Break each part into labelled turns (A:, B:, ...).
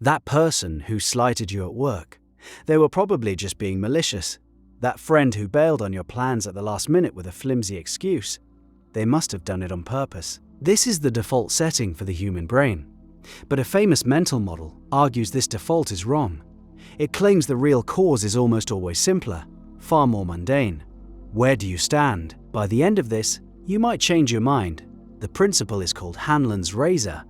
A: That person who slighted you at work, they were probably just being malicious. That friend who bailed on your plans at the last minute with a flimsy excuse, they must have done it on purpose. This is the default setting for the human brain. But a famous mental model argues this default is wrong. It claims the real cause is almost always simpler, far more mundane. Where do you stand? By the end of this, you might change your mind. The principle is called Hanlon's razor.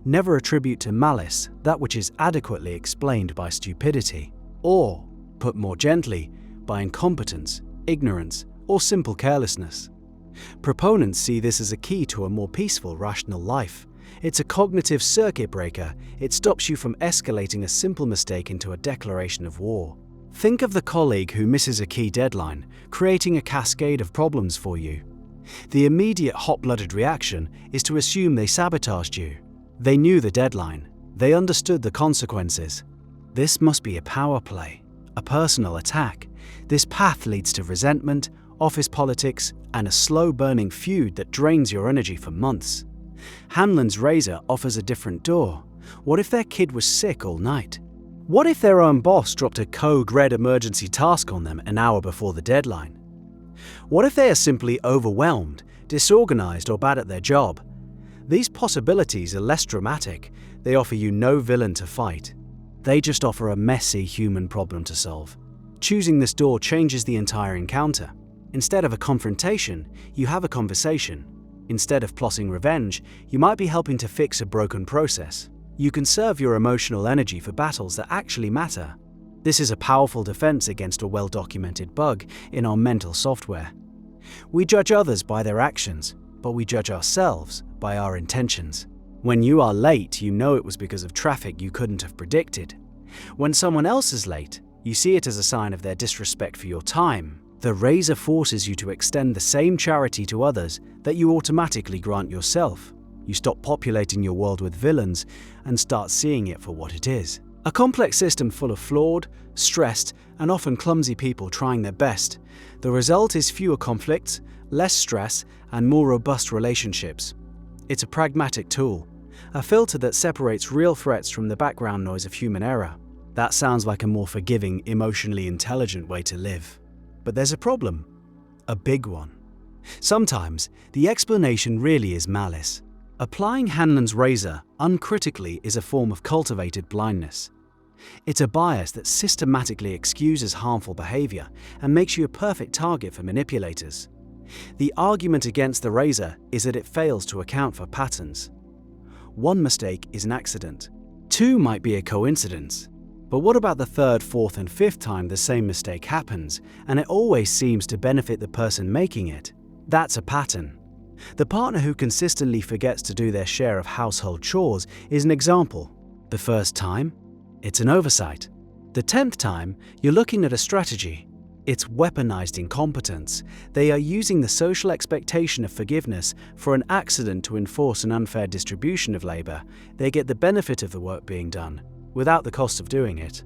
A: Never attribute to malice that which is adequately explained by stupidity, or, put more gently, by incompetence, ignorance, or simple carelessness. Proponents see this as a key to a more peaceful, rational life. It's a cognitive circuit breaker. It stops you from escalating a simple mistake into a declaration of war. Think of the colleague who misses a key deadline, creating a cascade of problems for you. The immediate hot-blooded reaction is to assume they sabotaged you. They knew the deadline. They understood the consequences. This must be a power play, a personal attack. This path leads to resentment, office politics, and a slow-burning feud that drains your energy for months. Hanlon's razor offers a different door. What if their kid was sick all night? What if their own boss dropped a code red emergency task on them an hour before the deadline? What if they are simply overwhelmed, disorganized, or bad at their job? These possibilities are less dramatic. They offer you no villain to fight. They just offer a messy human problem to solve. Choosing this door changes the entire encounter. Instead of a confrontation, you have a conversation. Instead of plotting revenge, you might be helping to fix a broken process. You conserve your emotional energy for battles that actually matter. This is a powerful defense against a well-documented bug in our mental software. We judge others by their actions, but we judge ourselves by our intentions. When you are late, you know it was because of traffic you couldn't have predicted. When someone else is late, you see it as a sign of their disrespect for your time. The razor forces you to extend the same charity to others that you automatically grant yourself. You stop populating your world with villains and start seeing it for what it is. A complex system full of flawed, stressed, and often clumsy people trying their best. The result is fewer conflicts, less stress, and more robust relationships. It's a pragmatic tool, a filter that separates real threats from the background noise of human error. That sounds like a more forgiving, emotionally intelligent way to live. But there's a problem, a big one. Sometimes, the explanation really is malice. Applying Hanlon's razor uncritically is a form of cultivated blindness. It's a bias that systematically excuses harmful behavior and makes you a perfect target for manipulators. The argument against the razor is that it fails to account for patterns. One mistake is an accident. Two might be a coincidence. But what about the third, fourth, and fifth time the same mistake happens, and it always seems to benefit the person making it? That's a pattern. The partner who consistently forgets to do their share of household chores is an example. The first time, it's an oversight. The 10th time, you're looking at a strategy. It's weaponized incompetence. They are using the social expectation of forgiveness for an accident to enforce an unfair distribution of labor. They get the benefit of the work being done, without the cost of doing it.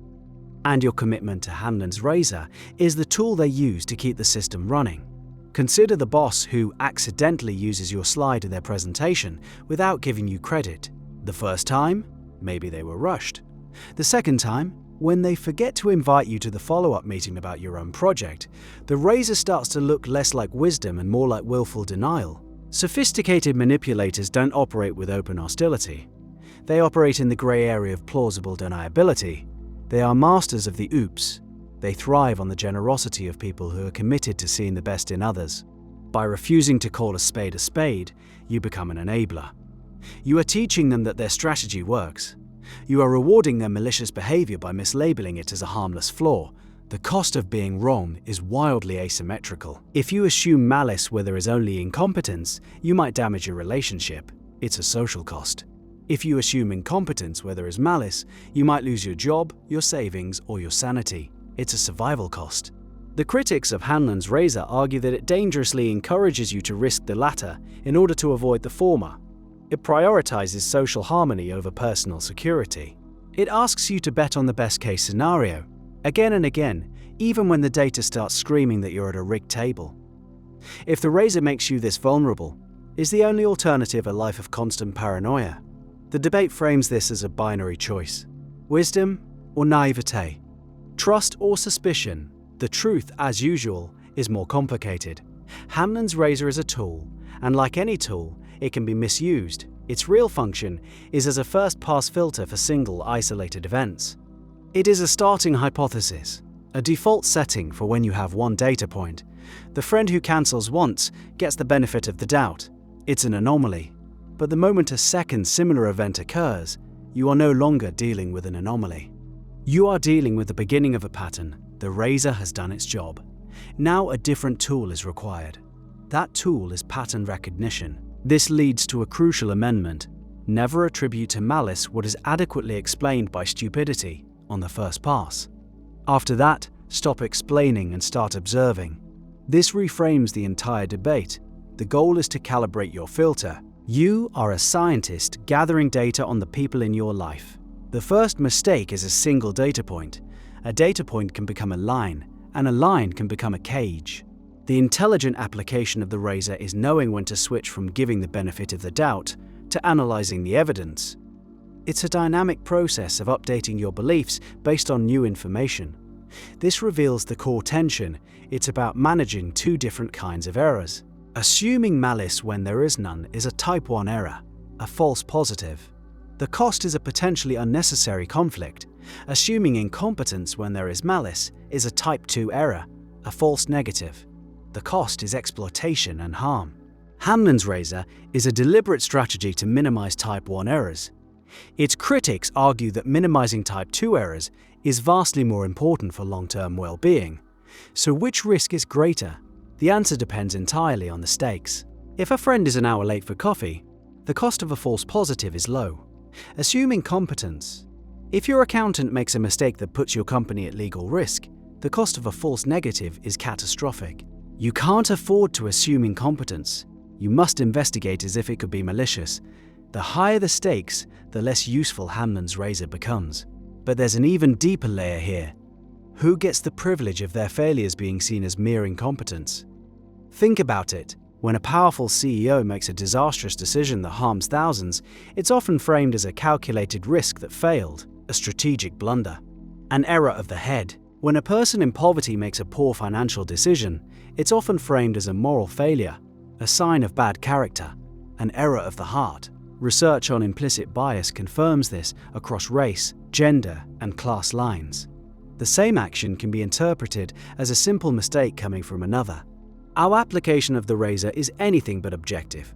A: And your commitment to Hanlon's razor is the tool they use to keep the system running. Consider the boss who accidentally uses your slide in their presentation without giving you credit. The first time, maybe they were rushed. The second time, when they forget to invite you to the follow-up meeting about your own project, the razor starts to look less like wisdom and more like willful denial. Sophisticated manipulators don't operate with open hostility. They operate in the grey area of plausible deniability. They are masters of the oops. They thrive on the generosity of people who are committed to seeing the best in others. By refusing to call a spade, you become an enabler. You are teaching them that their strategy works. You are rewarding their malicious behavior by mislabeling it as a harmless flaw. The cost of being wrong is wildly asymmetrical. If you assume malice where there is only incompetence, you might damage your relationship. It's a social cost. If you assume incompetence where there is malice, you might lose your job, your savings, or your sanity. It's a survival cost. The critics of Hanlon's razor argue that it dangerously encourages you to risk the latter in order to avoid the former. It prioritizes social harmony over personal security. It asks you to bet on the best-case scenario, again and again, even when the data starts screaming that you're at a rigged table. If the razor makes you this vulnerable, is the only alternative a life of constant paranoia? The debate frames this as a binary choice. Wisdom or naivete? Trust or suspicion? The truth, as usual, is more complicated. Hanlon's razor is a tool, and like any tool, it can be misused. Its real function is as a first-pass filter for single, isolated events. It is a starting hypothesis, a default setting for when you have one data point. The friend who cancels once gets the benefit of the doubt. It's an anomaly. But the moment a second similar event occurs, you are no longer dealing with an anomaly. You are dealing with the beginning of a pattern. The razor has done its job. Now a different tool is required. That tool is pattern recognition. This leads to a crucial amendment. Never attribute to malice what is adequately explained by stupidity on the first pass. After that, stop explaining and start observing. This reframes the entire debate. The goal is to calibrate your filter. You are a scientist gathering data on the people in your life. The first mistake is a single data point. A data point can become a line, and a line can become a cage. The intelligent application of the razor is knowing when to switch from giving the benefit of the doubt to analyzing the evidence. It's a dynamic process of updating your beliefs based on new information. This reveals the core tension. It's about managing two different kinds of errors. Assuming malice when there is none is a type 1 error, a false positive. The cost is a potentially unnecessary conflict. Assuming incompetence when there is malice is a type 2 error, a false negative. The cost is exploitation and harm. Hanlon's razor is a deliberate strategy to minimize type 1 errors. Its critics argue that minimizing type 2 errors is vastly more important for long-term well-being. So which risk is greater? The answer depends entirely on the stakes. If a friend is an hour late for coffee, the cost of a false positive is low. Assuming competence. If your accountant makes a mistake that puts your company at legal risk, the cost of a false negative is catastrophic. You can't afford to assume incompetence. You must investigate as if it could be malicious. The higher the stakes, the less useful Hanlon's razor becomes. But there's an even deeper layer here. Who gets the privilege of their failures being seen as mere incompetence? Think about it. When a powerful CEO makes a disastrous decision that harms thousands, it's often framed as a calculated risk that failed, a strategic blunder, an error of the head. When a person in poverty makes a poor financial decision, it's often framed as a moral failure, a sign of bad character, an error of the heart. Research on implicit bias confirms this across race, gender, and class lines. The same action can be interpreted as a simple mistake coming from another. Our application of the razor is anything but objective.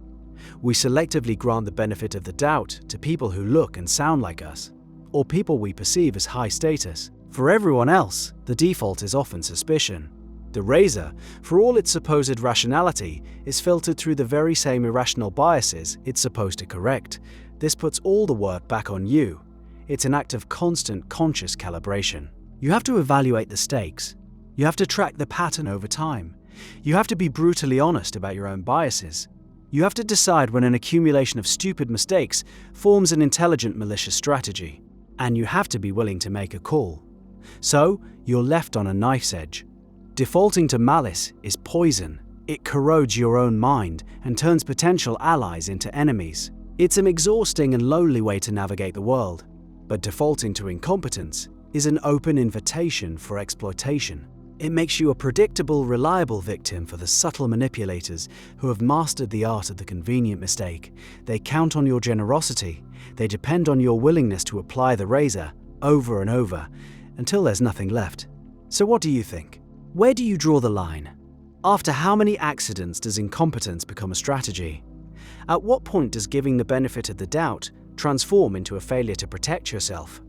A: We selectively grant the benefit of the doubt to people who look and sound like us, or people we perceive as high status. For everyone else, the default is often suspicion. The razor, for all its supposed rationality, is filtered through the very same irrational biases it's supposed to correct. This puts all the work back on you. It's an act of constant conscious calibration. You have to evaluate the stakes. You have to track the pattern over time. You have to be brutally honest about your own biases. You have to decide when an accumulation of stupid mistakes forms an intelligent malicious strategy. And you have to be willing to make a call. So, you're left on a knife's edge. Defaulting to malice is poison. It corrodes your own mind and turns potential allies into enemies. It's an exhausting and lonely way to navigate the world. But defaulting to incompetence is an open invitation for exploitation. It makes you a predictable, reliable victim for the subtle manipulators who have mastered the art of the convenient mistake. They count on your generosity. They depend on your willingness to apply the razor over and over until there's nothing left. So what do you think? Where do you draw the line? After how many accidents does incompetence become a strategy? At what point does giving the benefit of the doubt transform into a failure to protect yourself?